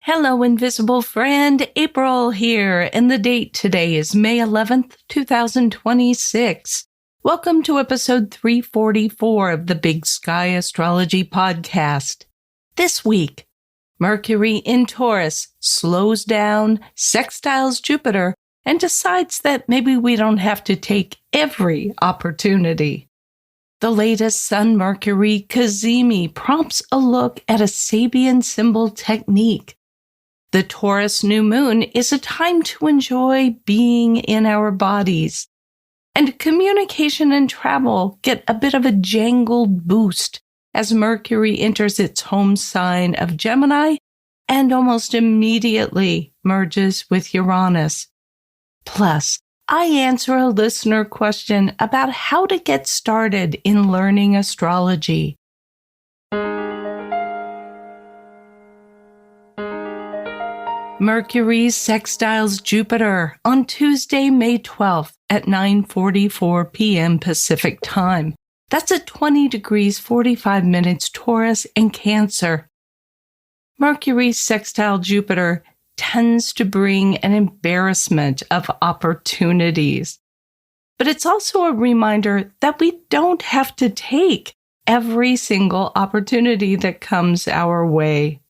Hello, invisible friend. April here, and the date today is May 11th, 2026. Welcome to episode 344 of the Big Sky Astrology podcast. This week, Mercury in Taurus slows down, sextiles Jupiter, and decides that maybe we don't have to take every opportunity. The latest Sun-Mercury cazimi prompts a look at a Sabian symbol technique. The Taurus New Moon is a time to enjoy being in our bodies. And communication and travel get a bit of a jangled boost as Mercury enters its home sign of Gemini and almost immediately merges with Uranus. Plus, I answer a listener question about how to get started in learning astrology. Mercury sextiles Jupiter on Tuesday, May 12th at 9:44 p.m. Pacific Time. That's at 20 degrees 45 minutes Taurus and Cancer. Mercury sextile Jupiter tends to bring an embarrassment of opportunities. But it's also a reminder that we don't have to take every single opportunity that comes our way.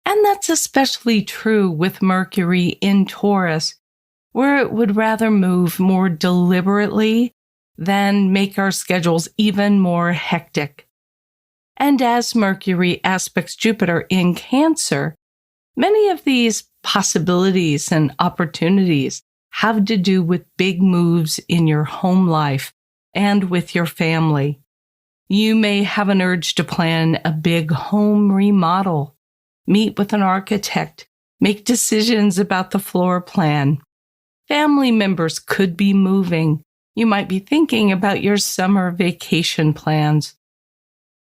And that's especially true with Mercury in Taurus, where it would rather move more deliberately than make our schedules even more hectic. And as Mercury aspects Jupiter in Cancer, many of these possibilities and opportunities have to do with big moves in your home life and with your family. You may have an urge to plan a big home remodel, meet with an architect, make decisions about the floor plan. Family members could be moving. You might be thinking about your summer vacation plans.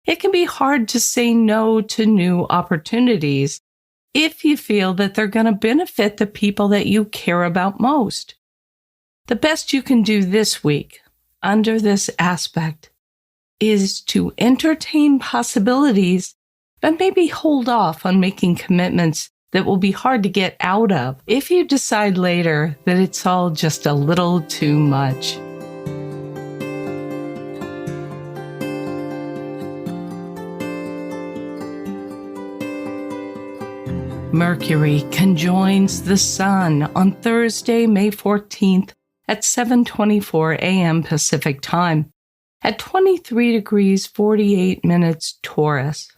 It can be hard to say no to new opportunities if you feel that they're going to benefit the people that you care about most. The best you can do this week under this aspect is to entertain possibilities, but maybe hold off on making commitments that will be hard to get out of if you decide later that it's all just a little too much. Mercury conjoins the Sun on Thursday, May 14th at 7:24 a.m. Pacific Time at 23 degrees 48 minutes Taurus.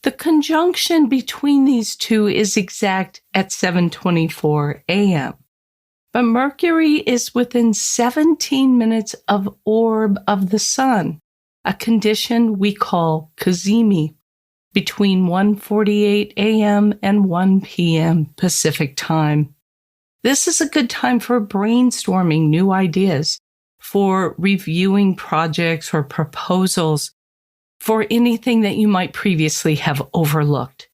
The conjunction between these two is exact at 7:24 a.m., but Mercury is within 17 minutes of orb of the Sun, a condition we call cazimi, between 1:48 a.m. and 1 p.m. Pacific Time. This is a good time for brainstorming new ideas, for reviewing projects or proposals, for anything that you might previously have overlooked,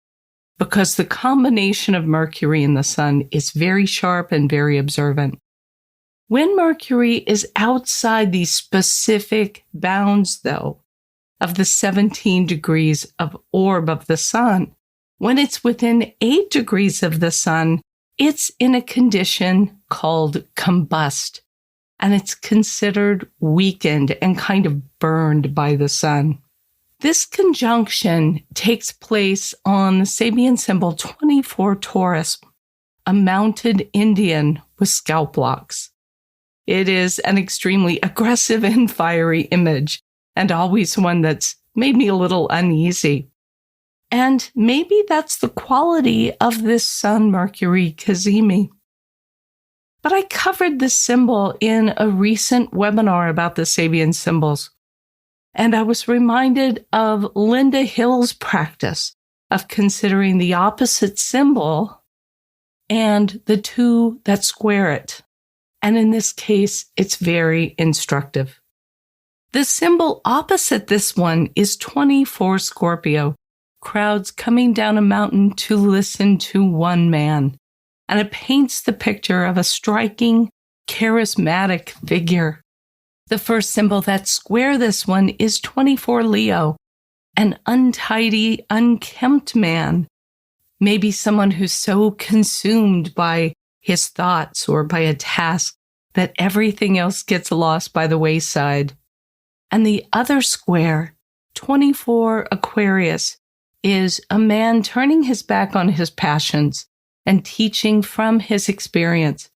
because the combination of Mercury and the Sun is very sharp and very observant. When Mercury is outside these specific bounds, though, of the 17 degrees of orb of the Sun, when it's within 8 degrees of the Sun, it's in a condition called combust, and it's considered weakened and kind of burned by the Sun. This conjunction takes place on the Sabian symbol 24 Taurus, a mounted Indian with scalp locks. It is an extremely aggressive and fiery image, and always one that's made me a little uneasy. And maybe that's the quality of this Sun-Mercury cazimi. But I covered this symbol in a recent webinar about the Sabian symbols. And I was reminded of Linda Hill's practice of considering the opposite symbol and the two that square it. And in this case, it's very instructive. The symbol opposite this one is 24 Scorpio, crowds coming down a mountain to listen to one man. And it paints the picture of a striking, charismatic figure. The first symbol that square this one is 24 Leo, an untidy, unkempt man Maybe someone who's so consumed by his thoughts or by a task that everything else gets lost by the wayside. And the other square, 24 Aquarius, is a man turning his back on his passions and teaching from his experience.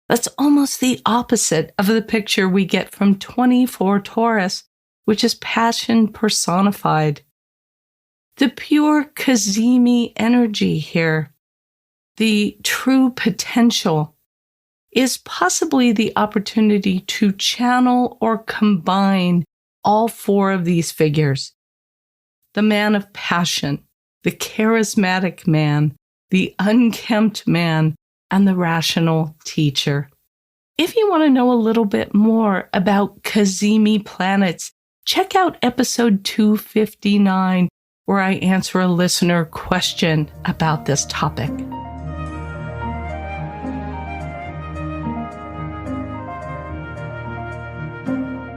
That's almost the opposite of the picture we get from 24 Taurus, which is passion personified. The pure cazimi energy here, the true potential, is possibly the opportunity to channel or combine all four of these figures. The man of passion, the charismatic man, the unkempt man, and the rational teacher. If you want to know a little bit more about cazimi planets, check out episode 259, where I answer a listener question about this topic.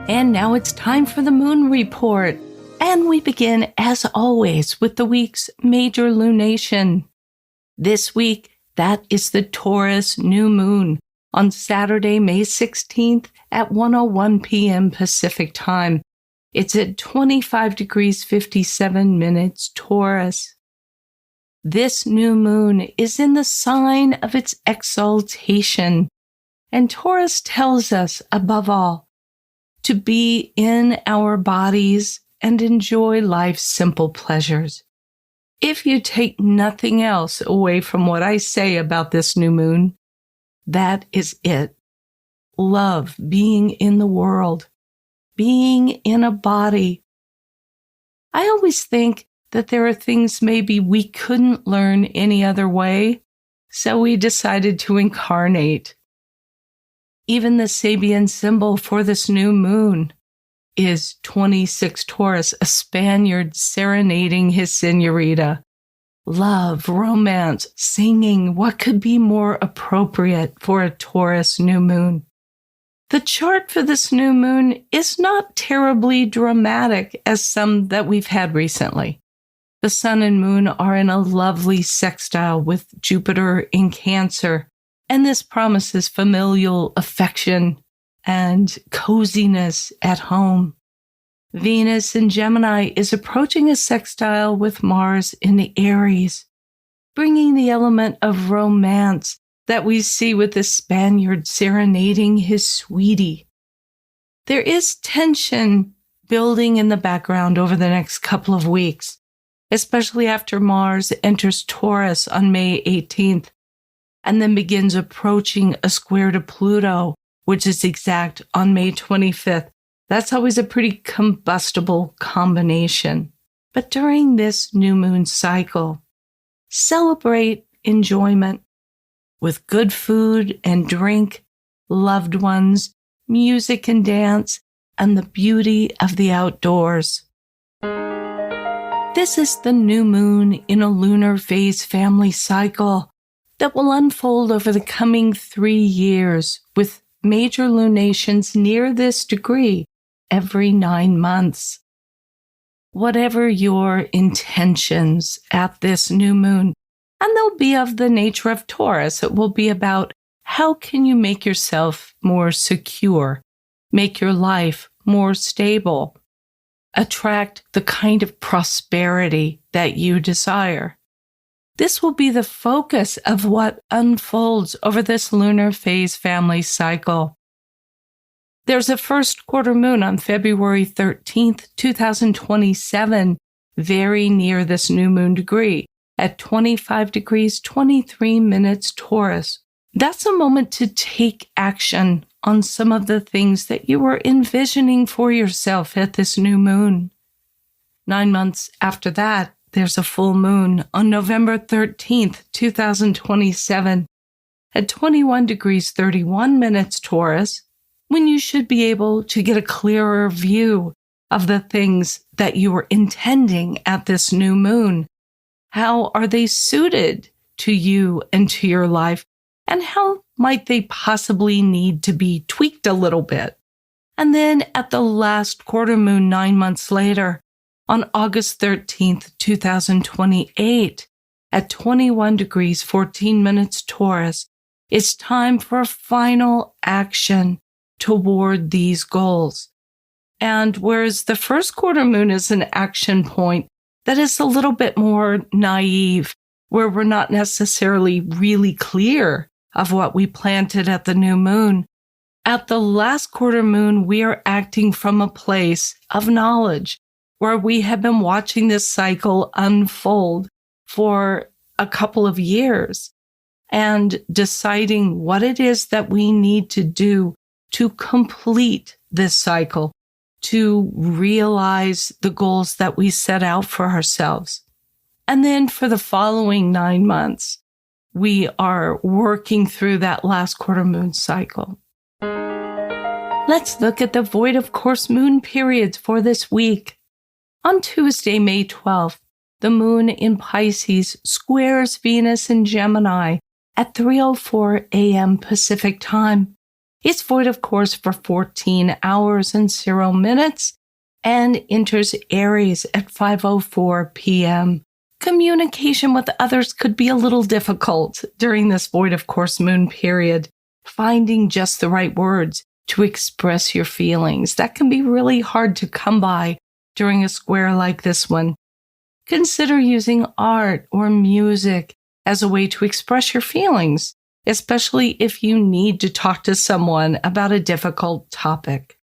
And now it's time for the moon report. And we begin, as always, with the week's major lunation. This week, that is the Taurus New Moon on Saturday, May 16th at 1:01 p.m. Pacific Time. It's at 25 degrees 57 minutes Taurus. This new moon is in the sign of its exaltation, and Taurus tells us, above all, to be in our bodies and enjoy life's simple pleasures. If you take nothing else away from what I say about this new moon, that is it. Love being in the world, being in a body. I always think that there are things maybe we couldn't learn any other way, so we decided to incarnate. Even the Sabian symbol for this new moon is 26 Taurus, a Spaniard serenading his señorita. Love, romance, singing, what could be more appropriate for a Taurus new moon? The chart for this new moon is not terribly dramatic as some that we've had recently. The sun and moon are in a lovely sextile with Jupiter in Cancer, and this promises familial affection and coziness at home. Venus in Gemini is approaching a sextile with Mars in the Aries, bringing the element of romance that we see with the Spaniard serenading his sweetie. There is tension building in the background over the next couple of weeks, especially after Mars enters Taurus on May 18th and then begins approaching a square to Pluto, which is exact on May 25th. That's always a pretty combustible combination. But during this new moon cycle, celebrate enjoyment with good food and drink, loved ones, music and dance, and the beauty of the outdoors. This is the new moon in a lunar phase family cycle that will unfold over the coming 3 years with major lunations near this degree every 9 months. Whatever your intentions at this new moon, and they'll be of the nature of Taurus, it will be about how can you make yourself more secure, make your life more stable, attract the kind of prosperity that you desire. This will be the focus of what unfolds over this lunar phase family cycle. There's a first quarter moon on February 13th, 2027, very near this new moon degree at 25 degrees 23 minutes Taurus. That's a moment to take action on some of the things that you were envisioning for yourself at this new moon. 9 months after that, there's a full moon on November 13th, 2027 at 21 degrees 31 minutes Taurus, when you should be able to get a clearer view of the things that you were intending at this new moon. How are they suited to you and to your life? And how might they possibly need to be tweaked a little bit? And then at the last quarter moon 9 months later, on August 13th, 2028, at 21 degrees 14 minutes Taurus, it's time for final action toward these goals. And whereas the first quarter moon is an action point that is a little bit more naive, where we're not necessarily really clear of what we planted at the new moon, at the last quarter moon, we are acting from a place of knowledge, where we have been watching this cycle unfold for a couple of years and deciding what it is that we need to do to complete this cycle, to realize the goals that we set out for ourselves. And then for the following 9 months, we are working through that last quarter moon cycle. Let's look at the void of course moon periods for this week. On Tuesday, May 12th, the moon in Pisces squares Venus in Gemini at 3:04 a.m. Pacific time. It's void of course for 14 hours and 0 minutes and enters Aries at 5:04 p.m. Communication with others could be a little difficult during this void of course moon period. Finding just the right words to express your feelings, that can be really hard to come by during a square like this one. Consider using art or music as a way to express your feelings, especially if you need to talk to someone about a difficult topic.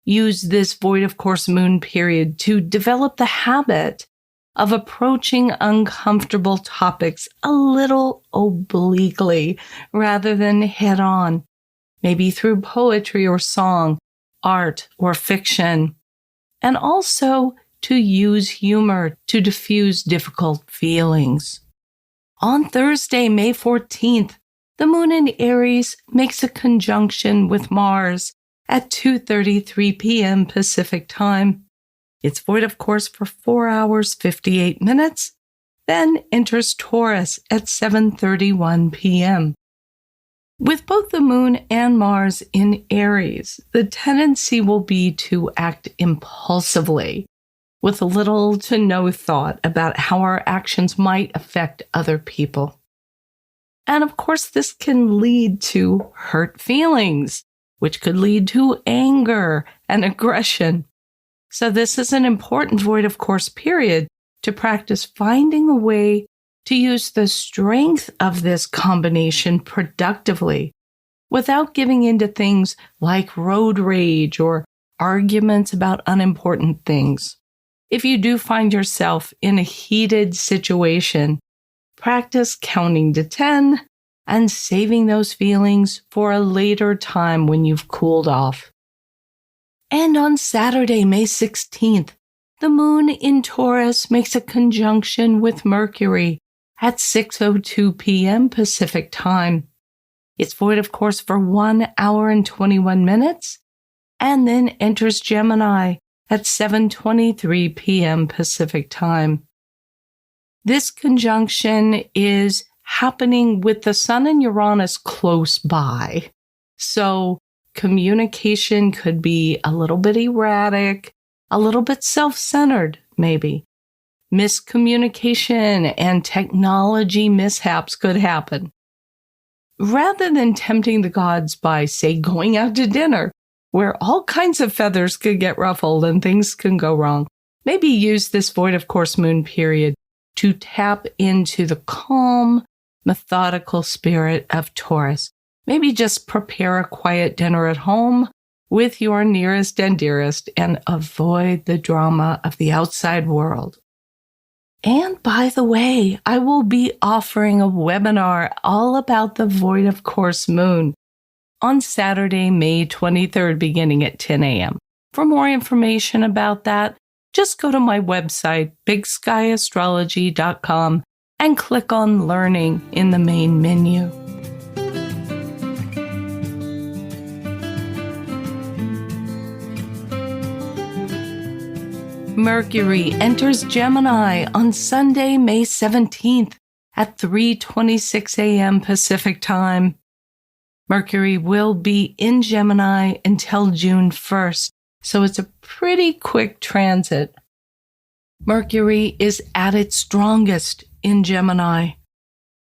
Use this void of course moon period to develop the habit of approaching uncomfortable topics a little obliquely rather than head on, maybe through poetry or song, art or fiction, and also to use humor to diffuse difficult feelings. On Thursday, May 14th, the moon in Aries makes a conjunction with Mars at 2:33 p.m. Pacific time. It's void of course for 4 hours, 58 minutes, then enters Taurus at 7:31 p.m. With both the moon and Mars in Aries, the tendency will be to act impulsively, with little to no thought about how our actions might affect other people. And of course, this can lead to hurt feelings, which could lead to anger and aggression. So this is an important void of course period to practice finding a way to use the strength of this combination productively without giving into things like road rage or arguments about unimportant things. If you do find yourself in a heated situation, practice counting to 10 and saving those feelings for a later time when you've cooled off. And on Saturday, May 16th, the moon in Taurus makes a conjunction with Mercury at 6:02 p.m. Pacific time. It's void of course for 1 hour and 21 minutes and then enters Gemini at 7:23 p.m. Pacific time. This conjunction is happening with the Sun and Uranus close by. So communication could be a little bit erratic, a little bit self-centered, maybe. Miscommunication and technology mishaps could happen. Rather than tempting the gods by, say, going out to dinner, where all kinds of feathers could get ruffled and things can go wrong, maybe use this void of course moon period to tap into the calm, methodical spirit of Taurus. Maybe just prepare a quiet dinner at home with your nearest and dearest and avoid the drama of the outside world. And by the way, I will be offering a webinar all about the void of course moon on Saturday, May 23rd, beginning at 10 a.m. For more information about that, just go to my website, bigskyastrology.com, and click on Learning in the main menu. Mercury enters Gemini on Sunday, May 17th at 3:26 a.m. Pacific time. Mercury will be in Gemini until June 1st, so it's a pretty quick transit. Mercury is at its strongest in Gemini.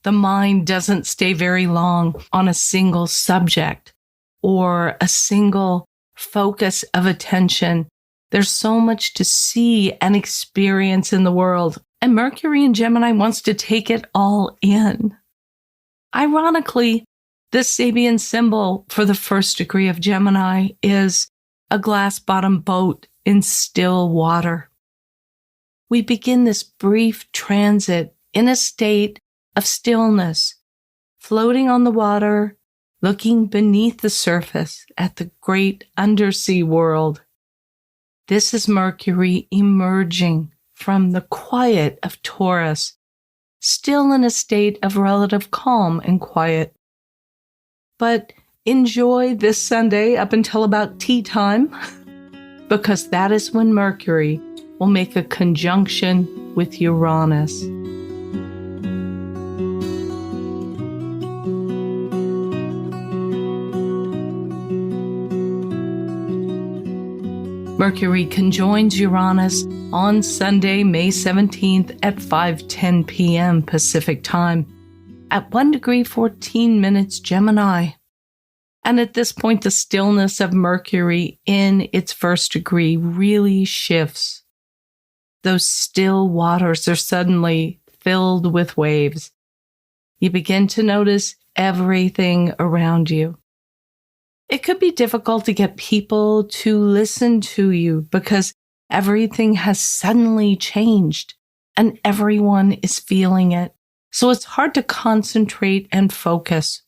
The mind doesn't stay very long on a single subject or a single focus of attention. There's so much to see and experience in the world, and Mercury in Gemini wants to take it all in. Ironically, the Sabian symbol for the first degree of Gemini is a glass-bottomed boat in still water. We begin this brief transit in a state of stillness, floating on the water, looking beneath the surface at the great undersea world. This is Mercury emerging from the quiet of Taurus, still in a state of relative calm and quiet. But enjoy this Sunday up until about tea time, because that is when Mercury will make a conjunction with Uranus. Mercury conjoins Uranus on Sunday, May 17th at 5:10 p.m. Pacific Time at 1 degree 14 minutes Gemini. And at this point, the stillness of Mercury in its first degree really shifts. Those still waters are suddenly filled with waves. You begin to notice everything around you. It could be difficult to get people to listen to you because everything has suddenly changed and everyone is feeling it. So it's hard to concentrate and focus.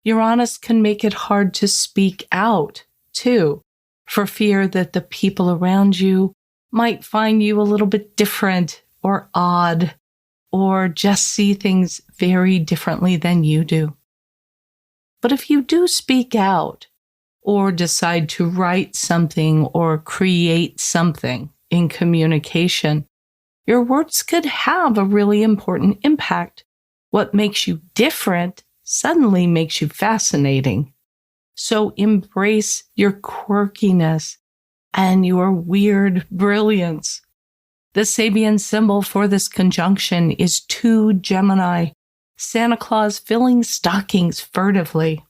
Uranus can make it hard to speak out, too, for fear that the people around you might find you a little bit different or odd, or just see things very differently than you do. But if you do speak out, or decide to write something or create something in communication, your words could have a really important impact. What makes you different suddenly makes you fascinating. So embrace your quirkiness and your weird brilliance. The Sabian symbol for this conjunction is 2 Gemini, Santa Claus filling stockings furtively.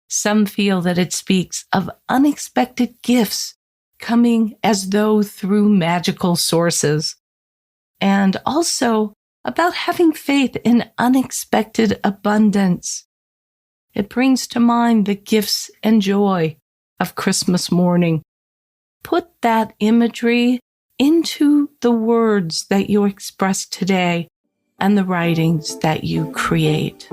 Some feel that it speaks of unexpected gifts coming as though through magical sources, and also about having faith in unexpected abundance. It brings to mind the gifts and joy of Christmas morning. Put that imagery into the words that you express today and the writings that you create.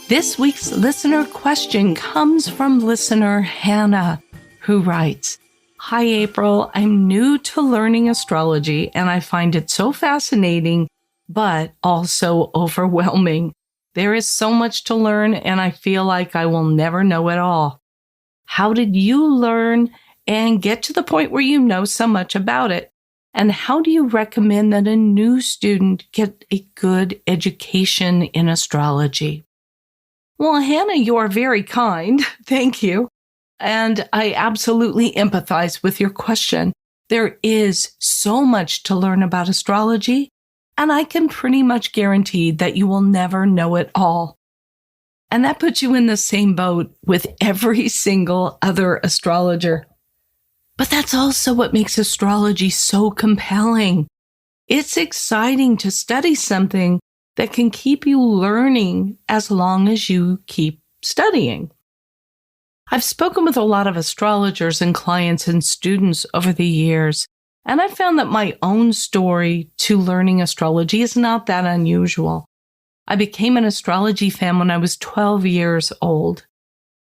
This week's listener question comes from listener Hannah, who writes, "Hi, April. I'm new to learning astrology, and I find it so fascinating, but also overwhelming. There is so much to learn, and I feel like I will never know it all. How did you learn and get to the point where you know so much about it? And how do you recommend that a new student get a good education in astrology?" Well, Hannah, you are very kind. Thank you. And I absolutely empathize with your question. There is so much to learn about astrology, and I can pretty much guarantee that you will never know it all. And that puts you in the same boat with every single other astrologer. But that's also what makes astrology so compelling. It's exciting to study something that can keep you learning as long as you keep studying. I've spoken with a lot of astrologers and clients and students over the years, and I found that my own story to learning astrology is not that unusual. I became an astrology fan when I was 12 years old,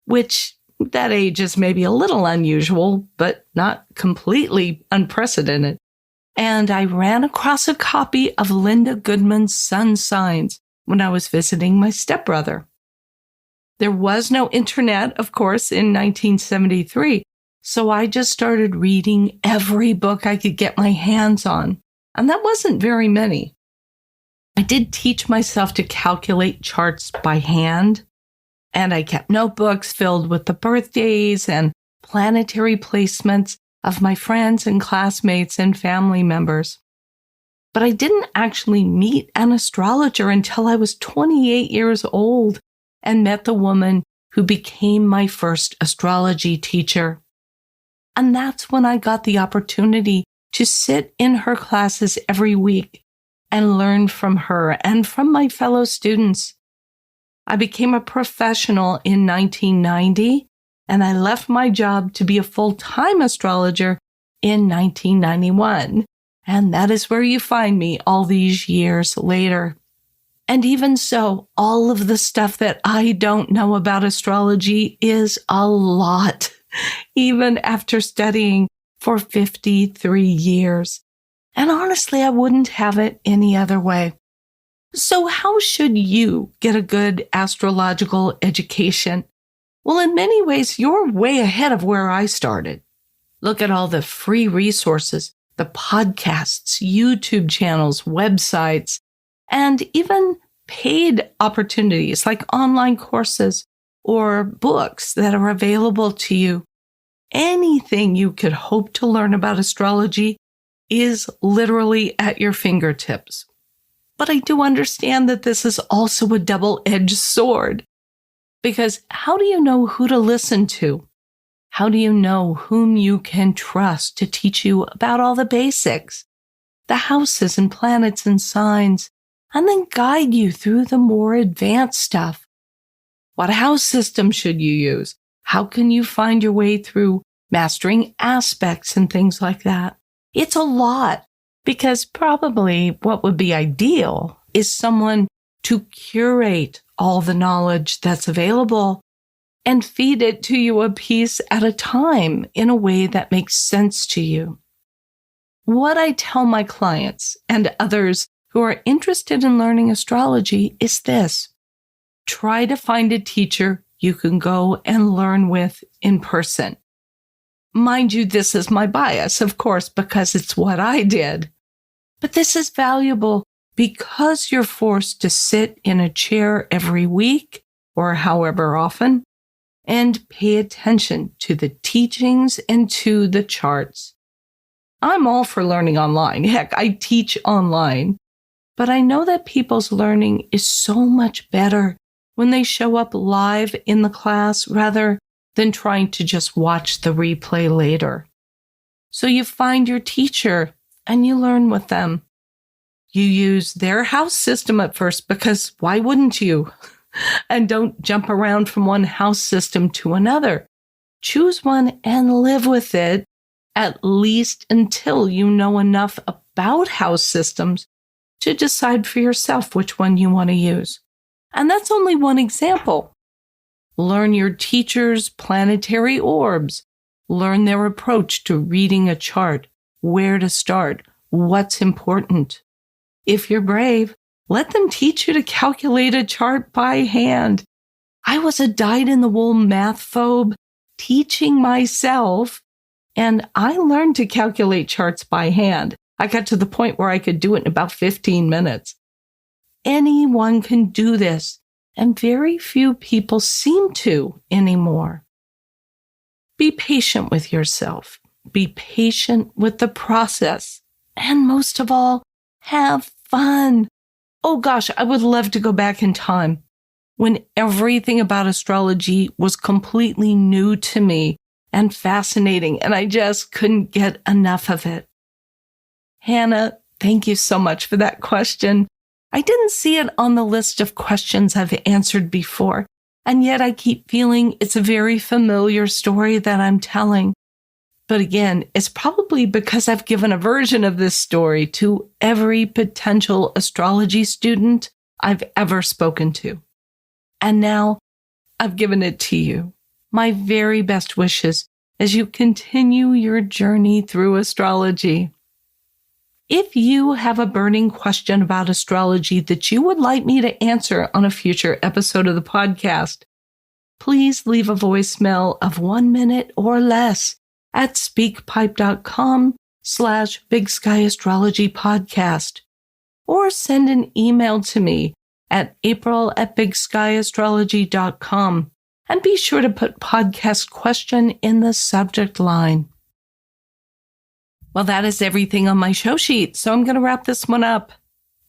which that age is maybe a little unusual, but not completely unprecedented. And I ran across a copy of Linda Goodman's Sun Signs when I was visiting my stepbrother. There was no internet, of course, in 1973, so I just started reading every book I could get my hands on, and that wasn't very many. I did teach myself to calculate charts by hand, and I kept notebooks filled with the birthdays and planetary placements of my friends and classmates and family members. But I didn't actually meet an astrologer until I was 28 years old and met the woman who became my first astrology teacher. And that's when I got the opportunity to sit in her classes every week and learn from her and from my fellow students. I became a professional in 1990, and I left my job to be a full-time astrologer in 1991. And that is where you find me all these years later. And even so, all of the stuff that I don't know about astrology is a lot, even after studying for 53 years. And honestly, I wouldn't have it any other way. So how should you get a good astrological education? Well, in many ways, you're way ahead of where I started. Look at all the free resources, the podcasts, YouTube channels, websites, and even paid opportunities like online courses or books that are available to you. Anything you could hope to learn about astrology is literally at your fingertips. But I do understand that this is also a double-edged sword. Because how do you know who to listen to? How do you know whom you can trust to teach you about all the basics, the houses and planets and signs, and then guide you through the more advanced stuff? What house system should you use? How can you find your way through mastering aspects and things like that? It's a lot, because probably what would be ideal is someone to curate all the knowledge that's available and feed it to you a piece at a time in a way that makes sense to you. What I tell my clients and others who are interested in learning astrology is this: try to find a teacher you can go and learn with in person. Mind you, this is my bias, of course, because it's what I did. But this is valuable because you're forced to sit in a chair every week or however often and pay attention to the teachings and to the charts. I'm all for learning online. Heck, I teach online. But I know that people's learning is so much better when they show up live in the class rather than trying to just watch the replay later. So you find your teacher and you learn with them. You use their house system at first because why wouldn't you? And don't jump around from one house system to another. Choose one and live with it, at least until you know enough about house systems to decide for yourself which one you want to use. And that's only one example. Learn your teacher's planetary orbs. Learn their approach to reading a chart, where to start, what's important. If you're brave, let them teach you to calculate a chart by hand. I was a dyed-in-the-wool math phobe teaching myself, and I learned to calculate charts by hand. I got to the point where I could do it in about 15 minutes. Anyone can do this, and very few people seem to anymore. Be patient with yourself. Be patient with the process. And most of all, have fun. Oh gosh, I would love to go back in time when everything about astrology was completely new to me and fascinating, and I just couldn't get enough of it. Hannah, thank you so much for that question. I didn't see it on the list of questions I've answered before, and yet I keep feeling it's a very familiar story that I'm telling. But again, it's probably because I've given a version of this story to every potential astrology student I've ever spoken to. And now I've given it to you. My very best wishes as you continue your journey through astrology. If you have a burning question about astrology that you would like me to answer on a future episode of the podcast, please leave a voicemail of 1 minute or less at speakpipe.com/Big Sky Astrology Podcast, or send an email to me at april@bigskyastrology.com. and be sure to put podcast question in the subject line. Well, that is everything on my show sheet, so I'm going to wrap this one up.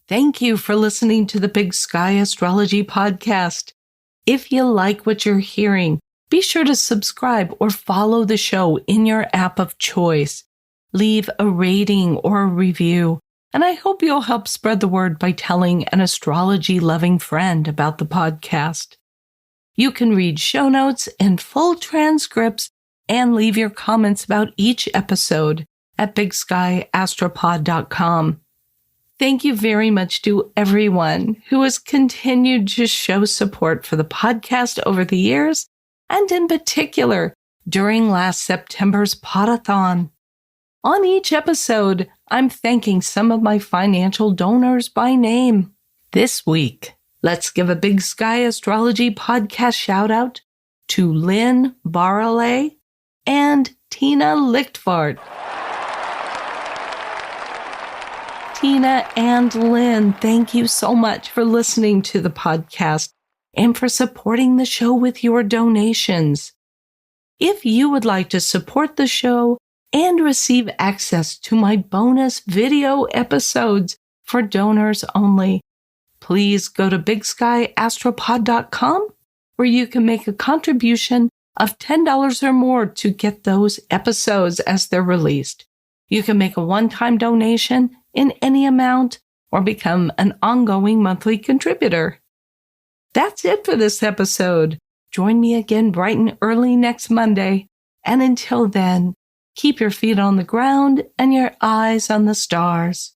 Thank you for listening to the Big Sky Astrology podcast. If you like what you're hearing, be sure to subscribe or follow the show in your app of choice. Leave a rating or a review, and I hope you'll help spread the word by telling an astrology-loving friend about the podcast. You can read show notes and full transcripts and leave your comments about each episode at bigskyastropod.com. Thank you very much to everyone who has continued to show support for the podcast over the years, and in particular during last September's Podathon. On each episode, I'm thanking some of my financial donors by name. This week, let's give a Big Sky Astrology podcast shout out to Lynn Barrelay and Tina Lichtfart. Tina and Lynn, thank you so much for listening to the podcast and for supporting the show with your donations. If you would like to support the show and receive access to my bonus video episodes for donors only, please go to bigskyastropod.com, where you can make a contribution of $10 or more to get those episodes as they're released. You can make a one-time donation in any amount or become an ongoing monthly contributor. That's it for this episode. Join me again bright and early next Monday. And until then, keep your feet on the ground and your eyes on the stars.